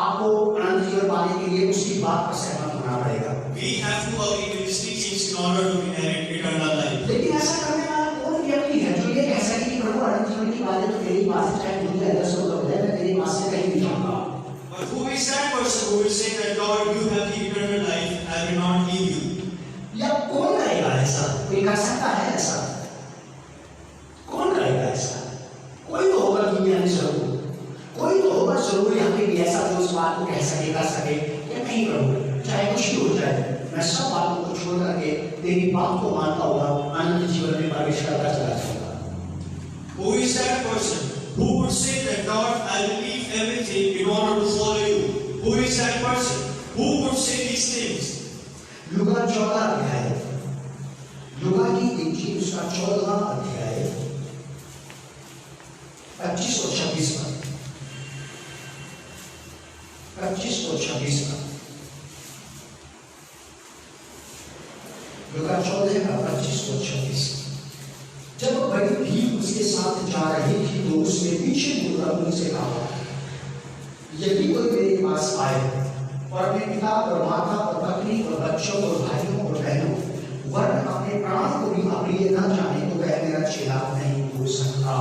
आपको अनंत जीवन पाने के लिए उसकी बात पर सहमत होना पड़ेगा। We have to agree with his teachings in order to inherit eternal life. लेकिन ऐसा करने वाला कौन व्यक्ति है जो ये कह सके कि प्रभु अनंत जीवन की बातें तो तेरी बात से चाहे दुनिया 10 हो जाए मैं तेरी बात से कहीं नहीं जाऊंगा। But who is that person who will say that Lord, you have the eternal life, I will not leave you? या कौन करेगा ऐसा? कोई कर सकता है ऐसा? कौन करेगा ऐसा? कोई तो होगा दुनिया में जरूर, कोई तो होगा जरूर यहाँ पे भी ऐसा जो उस बात को कह सके कर सके कि नहीं प्रभु चाहे कुछ भी हो जाए मैं सब बातों को छोड़ करके तेरी बात को मानता हुआ अनंत जीवन में प्रवेश करता चला जाऊंगा। Who is that person who would say that Lord, I will leave everything in order to follow you? Who is that person who would say these things? लूका 14 अध्याय, लूका की इंजील उसका 14वां अध्याय 25 और 26 में, 25 और 26 में, लूका 14 का 25 और 26। जब बड़ी भीड़ उसके साथ जा रही थी तो उसने पीछे मुड़कर उनसे कहा, यदि कोई मेरे पास आए और अपने पिता और माता और पत्नी और बच्चों और भाइयों और बहनों वरन अपने प्राण को भी अप्रिय न जाने तो वह मेरा चेला नहीं हो सकता।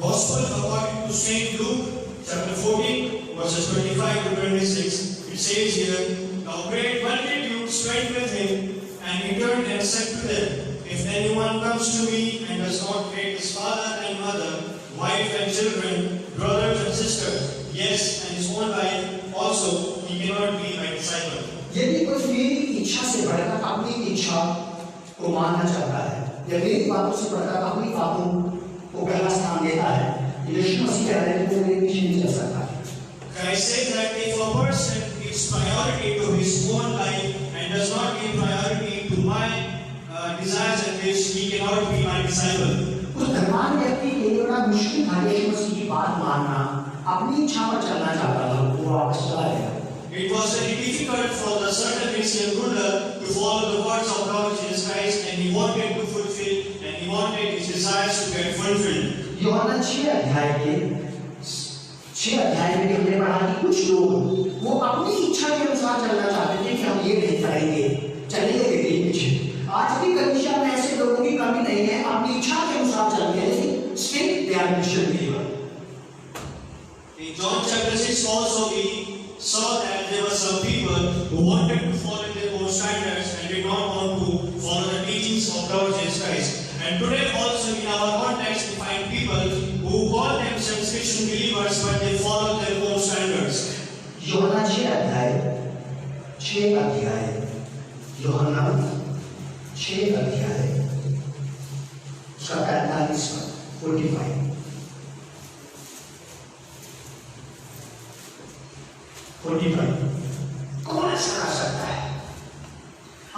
Gospel according to Saint Luke, chapter 14, verses 25 to 26. It says here, now great multitudes went with him, and he turned and said to them, if anyone comes to me and does not hate his father and mother, wife and children, brothers and sisters, yes, and his own life also, he cannot be my disciple. यदि कोई मेरी इच्छा से बढ़कर अपनी इच्छा को मानना चाहता है या मेरी बातों से बढ़कर अपनी बातों को पहला स्थान देता है, यीशु मसीह कह रहे हैं कि वो मेरे पीछे नहीं चल सकता। Christ said that if a person gives priority to his own life and does not give priority to my desires and wishes, he cannot be my disciple. उस धर्मांध व्यक्ति के लिए बड़ा मुश्किल था यीशु मसीह की बात मानना, अपनी इच्छा पर चलना चाहता था, वो वापस चला गया। It was very difficult for the certain Christian ruler to follow the words of Lord Jesus Christ, and he wanted to fulfill and he wanted his desires to get fulfilled. यूहन्ना 6 अध्याय में हमने पढ़ा कि कुछ लोग वो अपनी इच्छा के अनुसार चलना चाहते थे कि हम ये नहीं करेंगे, चलेंगे तेरे पीछे। आज भी कलीसिया में ऐसे लोगों की कमी नहीं है, अपनी इच्छा के अनुसार चलते हैं, लेकिन still they are Christian believer. In John chapter 6 also we saw that there were some people who wanted to follow their own standards and did not want to follow the teachings of Lord Jesus Christ. And today also in our context we find people who call themselves Christian believers but they follow their own standards. यूहन्ना 6 अध्याय यूहन्ना 6 अध्याय उसका 45 45 कौन ऐसा कर सकता है?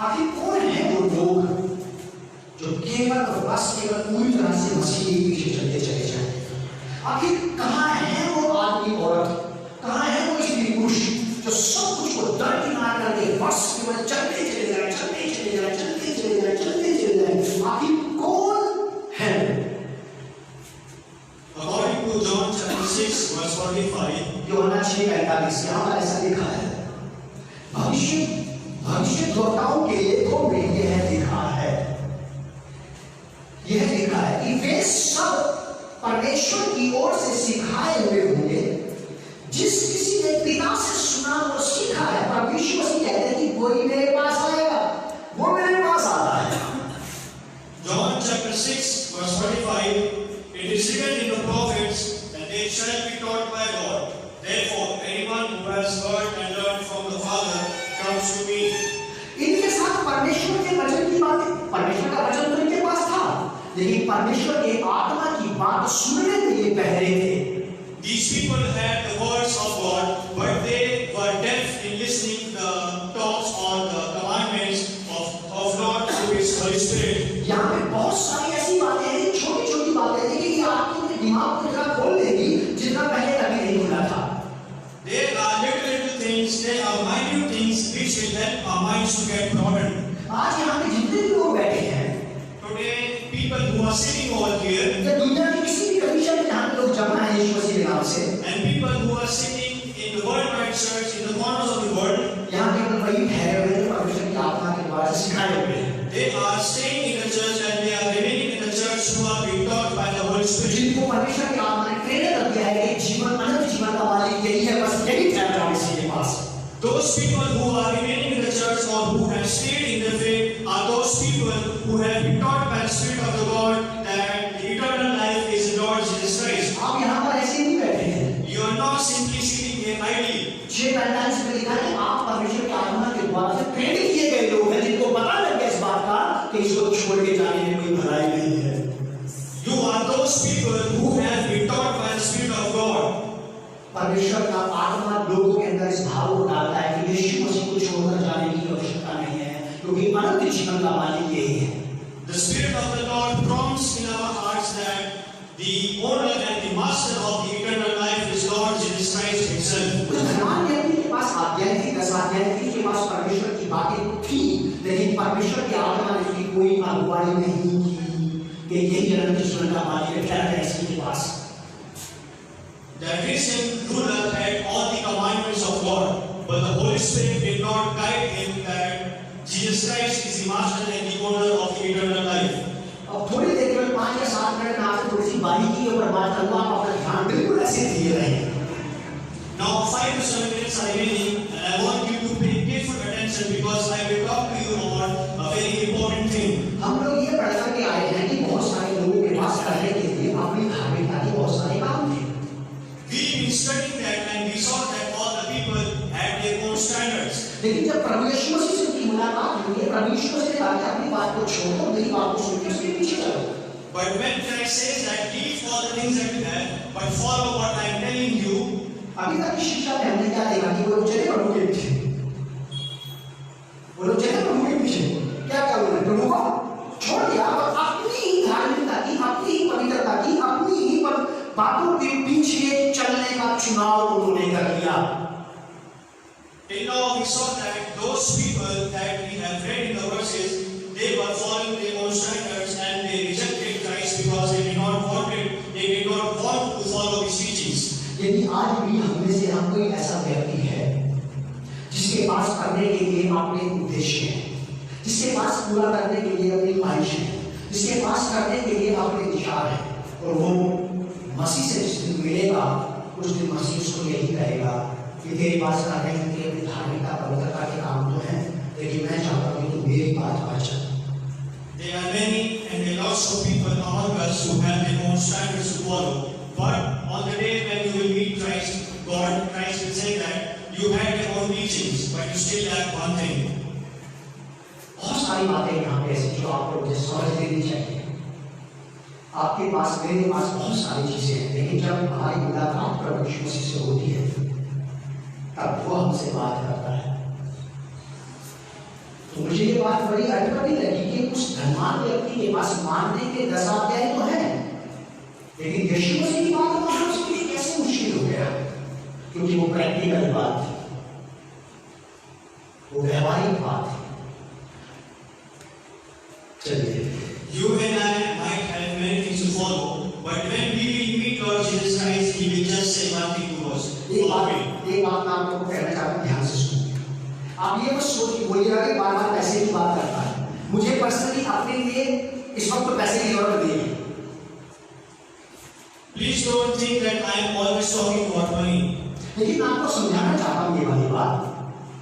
आखिर कौन है वो लोग जो केवल और बस केवल पूरी तरह से मसीह के पीछे चलते चले जाए? आखिर कहाँ है वो आदमी औरत, कहाँ है वो स्त्री पुरुष जो सब कुछ को दरकिनार करके बस केवल चलते चले जाए, चलते चले जाए, चलते चले जाए, चलते चले जाए? आखिर कौन है? According to John chapter 6 verse 45, यूहन्ना 6:45 यहाँ पर ऐसा लिखा है, भविष्यद्वक्ताओं के लेखों में यह लिखा है कि वे सब परमेश्वर की ओर से सिखाए हुए होंगे। जिस किसी ने पिता से सुना और सीखा है, परमेश्वर से कहते हैं कि कोई मेरे पास आएगा, वो मेरे पास आता है। John chapter 6 verse 45, it is written in the prophets that they shall be taught by God. Therefore, anyone who has heard and learned from the Father comes to me. इनके साथ परमेश्वर के वचन की बातें, परमेश्वर का वचन तो इनके पास था, लेकिन परमेश्वर के आत्मा की बात सुनने में ये बहरे थे। These people had the words of God, but they were deaf in listening the talks or the commandments of God through His Holy Spirit. यहाँ पे बहुत सारी ऐसी बातें हैं, छोटी-छोटी बातें हैं, लेकिन ये आपके दिमाग को इतना खोल देगी जितना पहले कभी नहीं खुला था। There are little things, there are minute things which will help our minds to get broadened. आज यहाँ पे जितने भी लोग बैठे हैं, Today, people who are sitting over here, या दुनिया की किसी भी कंडीशन में जहाँ पे लोग जमा हैं यीशु मसीह के नाम से, and people who are sitting in the worldwide church in the corners of the world, यहाँ पे केवल वही ठहरे हुए हैं परमेश्वर की आत्मा के द्वारा से सिखाए हुए हैं। they are staying in the church and they are remaining in the church who are being taught by the Holy Spirit. जिनको परमेश्वर की आत्मा ने प्रेरित कर दिया है कि जीवन अनंत जीवन का मालिक यही है, बस यही ठहर जाओ इसी के पास। Those people who are remaining in the church or who have stayed in the faith are those people who have been taught by the Spirit of the God that the eternal life is in Lord Jesus Christ. आप यहाँ पर ऐसे नहीं बैठे हैं। You are not simply sitting here idly. 6:45 में लिखा है कि आप परमेश्वर की आत्मा के द्वारा से प्रेरित किए गए लोग हैं, जिनको पता लग गया इस बात का कि इसको छोड़ के जाने में कोई भलाई नहीं है। You are those people who have been taught by the Spirit of God. परमेश्वर का आत्मा लोगों के अंदर इस भाव को डालता है कि यीशु मसीह को छोड़कर जाने की आवश्यकता नहीं है, क्योंकि अनंत जीवन का मालिक यही है। The Spirit of the Lord prompts in our hearts that the owner and the master of the eternal life is Lord Jesus Christ Himself. उस धनवान व्यक्ति के पास आज्ञा थी, 10 आज्ञाएं थी, के पास परमेश्वर की बातें थी, लेकिन परमेश्वर की आत्मा ने उसकी कोई अगुवाई नहीं की कि यही अनंत जीवन का मालिक है, ठहर जाए इसके पास। The Christian ruler had all the commandments of God, but the Holy Spirit did not guide him that Jesus Christ is the master and the owner of the eternal life. अब थोड़ी देर केवल 5 या 7 मिनट में आपसे थोड़ी सी बारीकी के ऊपर बात करूँगा, आप अपना ध्यान बिल्कुल ऐसे दिए रहें। Now 5 to 7 minutes are remaining, and I want you to pay careful attention because I will talk to you about a very important thing. हम लोग ये पढ़ करके आए हैं कि बहुत सारे लोगों के पास करने के लिए अपनी धार्मिकता के बहुत सारे काम थे। We've been studying that and we saw that all the people had their own standards. लेकिन जब प्रभु यीशु मसीह से उनकी मुलाकात हुई है, प्रभु यीशु मसीह ने कहा कि अपनी बात को छोड़ो, मेरी बात को सुन के उसके पीछे चलो। But when Christ says that leave all the things that you have, but follow what I am telling you, अभी तक की शिक्षा में हमने क्या देखा कि वो लोग चले प्रभु के पीछे, वो लोग चले प्रभु के पीछे, क्या क्या उन्होंने प्रभु को छोड़ दिया और अपनी ही धार्मिकता की, अपनी ही पवित्रता की, अपनी ही बातों के पीछे चलने का चुनाव उन्होंने कर लिया। till now we saw that those people that we have read in the verses, they were following their own standards and they rejected Christ because they did not want to follow His teachings. यदि आज भी हम में से हम कोई ऐसा व्यक्ति है जिसके पास करने के लिए अपने उद्देश्य है, जिसके पास पूरा करने के लिए अपनी ख्वाहिश है, जिसके पास करने के लिए अपने विचार है, और वो मसीह से जिस दिन मिलेगा उस दिन मसीह उसको यही कहेगा कि तेरे पास करने के लिए अपनी धार्मिकता पवित्रता के काम तो हैं, लेकिन मैं चाहता हूँ कि तू मेरी बात पर चल, There are many and there are lots of people among us who have their own standards to follow. But on the day when you will meet Christ, Christ will say that you had your own teachings, but you still lack one thing. बहुत सारी बातें यहाँ पे ऐसी जो आपको मुझे समझ लेनी चाहिए। आपके पास मेरे पास बहुत सारी चीजें हैं, लेकिन जब हमारी मुलाकात प्रभु यीशु मसीह से होती है तब वो हमसे बात करता है। तो मुझे ये बात बड़ी अटपटी लगी कि उस धनवान व्यक्ति के पास मानने के 10 आज्ञाएं तो हैं, लेकिन यीशु मसीह की बात मानना उसके लिए कैसे मुश्किल हो गया, क्योंकि वो प्रैक्टिकल बात थी, वो व्यवहारिक बात थी। चलिए, You and I might have many things to follow, but when we will meet Lord Jesus Christ, He will just say one thing to us: follow me. एक बात मैं आपको कहना चाहता हूँ, ध्यान से सुनिए। आप ये मत सोचिए बोलिएगा कि बार-बार पैसे की बात करता है। मुझे पर्सनली अपने लिए इस वक्त तो पैसे की जरूरत नहीं है। Please don't think that I am always talking about money. लेकिन मैं आपको समझाना चाहता हूँ ये वाली बात।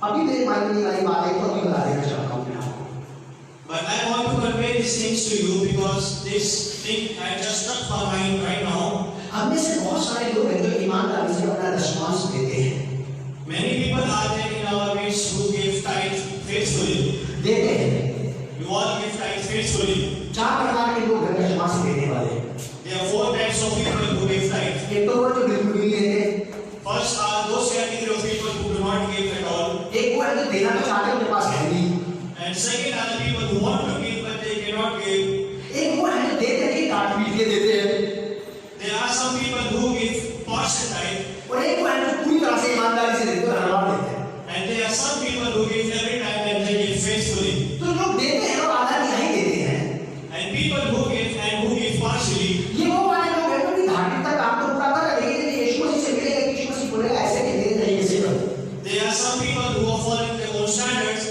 अभी मेरे मायने में वाली बात है तो अभी बता देना चाहता हूँ मैं आपको। But I want to convey these things to you because this thing I just struck my mind right now. हम में से बहुत सारे लोग हैं जो ईमानदारी से अपना दशमांश देते हैं। Many people are there in our midst who give tithe faithfully. देते हैं। You all give tithe faithfully. 4 प्रकार के लोग हैं दशमांश देने वाले। There are 4 types of people who give tithe. एक तो वो जो बिल्कुल भी नहीं देते। First are those category of people who do not give at all. एक वो है जो देना तो चाहते हैं उनके पास है नहीं। And second are the people who want to give but they cannot give. एक वो है जो देते हैं काट पीट के देते हैं। There are some people who give partial tithe. और एक वो है जो पूरी तरह से ईमानदारी से देते हैं, हरवा देते हैं। And there are some people who give every time and they give faithfully. तो लोग देते हैं और आधा नहीं देते हैं। And people who give and who give partially. ये वो वाले लोग हैं जो भी धार्मिकता काम तो पूरा कर रहे हैं, लेकिन यीशु मसीह से मिलेगा, यीशु मसीह बोलेगा ऐसे नहीं देते नहीं ऐसे करो। There are some people who are following their own standards,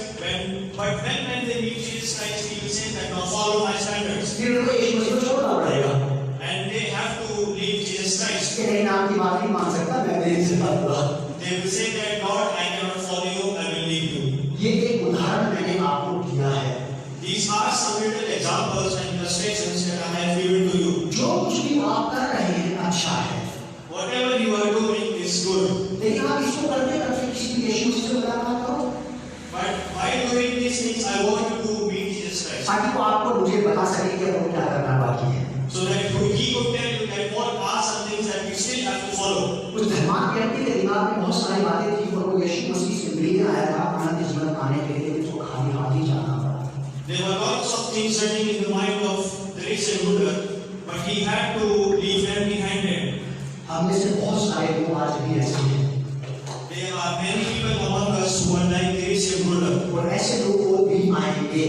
but when they meet Jesus Christ, He will say that now follow my standards. फिर उनको यीशु मसीह को छोड़ना पड़ेगा। And they have to leave Jesus Christ. कि नहीं नाम की बात नहीं मान सकता, मैं मेरे से बात हुआ। They will say that Lord, I cannot follow you, I will leave you. ये एक उदाहरण मैंने आपको दिया है। These are some little examples and illustrations that I have given to you. जो कुछ भी आप कर रहे हैं अच्छा है। Whatever you are doing is good. लेकिन आप इसको करते करते किसी भी यीशु मसीह से मुलाकात करो। But while doing these things, I want you to meet Jesus Christ. ताकि वो आपको मुझे बता सके कि आपको क्या करना बाकी है। So that He could tell you that what are some things that you still have to follow. उस धर्मात्म व्यक्ति के दिमाग में बहुत सारी बातें थी और वो यीशु मसीह से मिलने आया था अनंत जीवन पाने के लिए, तो खाली हाथ ही जाना पड़ा। There were lots of things running in the mind of the rich ruler, but he had to leave them behind. हम में से बहुत सारे लोग आज भी ऐसे हैं। There are many people among us who are like the rich ruler. और ऐसे लोग वो भी आएंगे।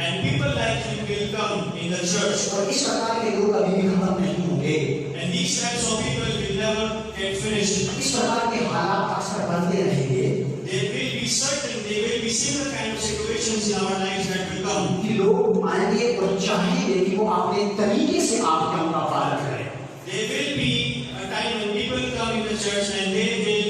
And people like him will come in the church. और इस प्रकार के लोग कभी भी खत्म नहीं होंगे। And these types of people will never get finished. इस प्रकार के हालात अक्सर बनते रहेंगे। There will be similar kind of situations in our lives that will come. कि लोग आएंगे और चाहेंगे कि वो अपने तरीके से आपके उनका पालन करें। There will be a time when people come in the church and they will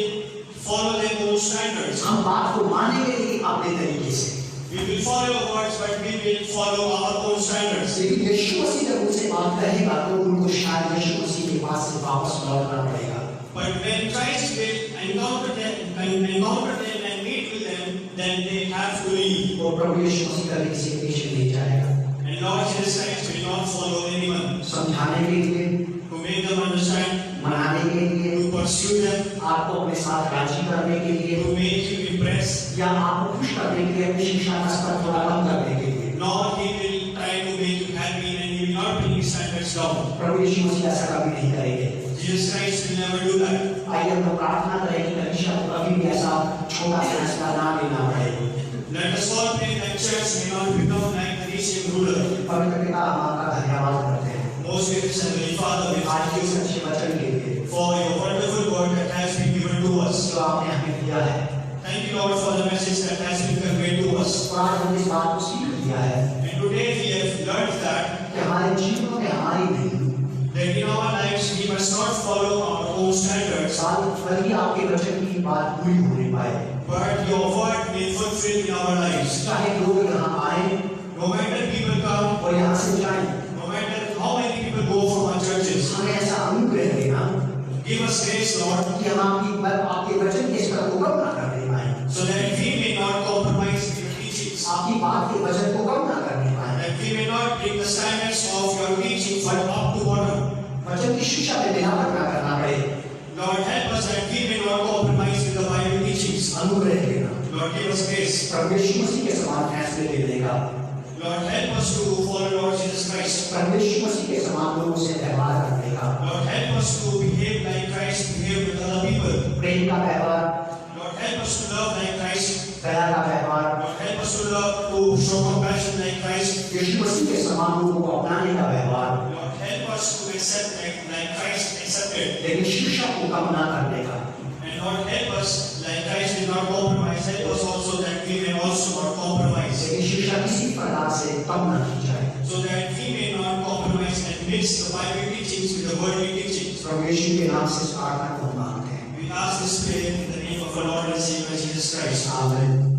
follow their own standards. हम बात को मानेंगे लेकिन अपने तरीके से। We will follow your words, but we will follow our own standards. लेकिन यीशु मसीह जब उनसे बात करेगा तो उनको शायद यीशु मसीह के पास से वापस लौटना पड़ेगा। But when Christ will encounter them and meet with them, then they have to leave. और प्रभु यीशु मसीह कभी किसी के पीछे नहीं जाएगा। And Lord Jesus Christ will not follow anyone. समझाने के लिए, To make them understand, मनाने के लिए, to pursue them, आपको अपने साथ राजी करने के लिए, to make you impress. या आपको खुश करने के लिए, अपनी शिक्षा का स्तर थोड़ा कम करने के लिए। Lord, He will try to make you happy and He will not bring His standards down. प्रभु यीशु मसीह ऐसा कभी नहीं करेंगे। Jesus Christ will never do that. आइए हम लोग प्रार्थना करें कि कलीसिया को कभी भी ऐसा छोटा फैसला ना लेना पड़े। Let us all pray that church may not become like the rich ruler. पवित्र पिता, हम आपका धन्यवाद करते हैं Most gracious and Heavenly Father, we आज thank के you सच्चे वचन के लिए for your wonderful word that has been given to us. जो आपने हमें दिया है। Thank you, Lord, for the message that has been conveyed to us. और आज हमने इस बात को सीख लिया है And today we have learned that कि हमारे जीवन में हमारी नहीं, in our lives we must not follow our own standards, बल्कि आपके वचन की बात पूरी हो नहीं पाए। but your word may fulfill in our lives. चाहे लोग यहाँ आए No matter people come और Give us grace, Lord, कि हम आपके वचन के स्तर को कम ना करने पाए, so that we may not compromise with your teachings, आपकी बात के वचन को कम ना करने पाए, that we may not bring the standards of your teachings but up to bottom. वचन की शिक्षा में मिलावट ना करना पड़े। Lord, help us that we may not compromise with the Bible teachings. अनुग्रह देना, Lord, give us grace. प्रभु यीशु मसीह के समान फैसले लेने का, Lord, help us to follow Lord Jesus Christ. प्रभु यीशु मसीह के समान लोगों से व्यवहार करने का, Lord, help us to behave like Christ, behave with other people. प्रेम का व्यवहार, Lord, help us to love like Christ. दया का व्यवहार, Lord, help us to love, to show compassion like Christ. यीशु मसीह के समान लोगों को अपनाने का व्यवहार, Lord, help us to accept like Christ accepted. लेकिन शिक्षा को कम ना करने का, And Lord, help us like Christ did not compromise. Help us also that we may also not compromise. लेकिन शिक्षा किसी प्रकार से कम ना की जाए। So that we may not compromise and mix the Bible teachings with the worldly teachings. प्रभु यीशु के नाम से इस प्रार्थना को हम मांगते हैं। We ask this prayer in the name of our Lord and Savior Jesus Christ. आमीन।